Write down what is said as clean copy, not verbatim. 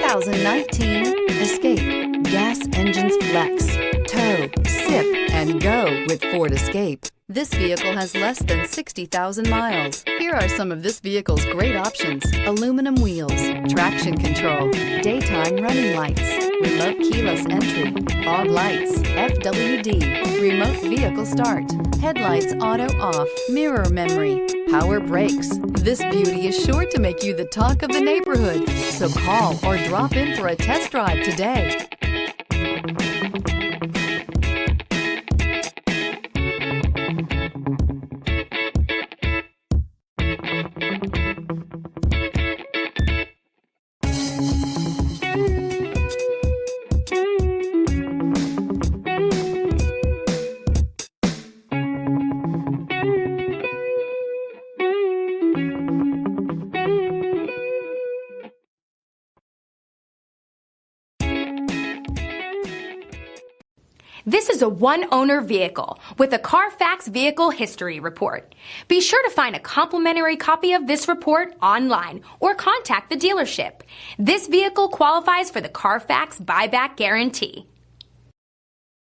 2019 Escape. Gas engines flex, tow, sip, and go with Ford Escape. This vehicle has less than 60,000 miles. Here are some of this vehicle's great options: aluminum wheels, traction control, daytime running lights, remote keyless entry, fog lights, FWD, remote vehicle start, headlights auto off, mirror memory, power brakes. This beauty is sure to make you the talk of the neighborhood. So call or drop in for a test drive today. This is a one-owner vehicle with a Carfax Vehicle History Report. Be sure to find a complimentary copy of this report online or contact the dealership. This vehicle qualifies for the Carfax Buyback Guarantee.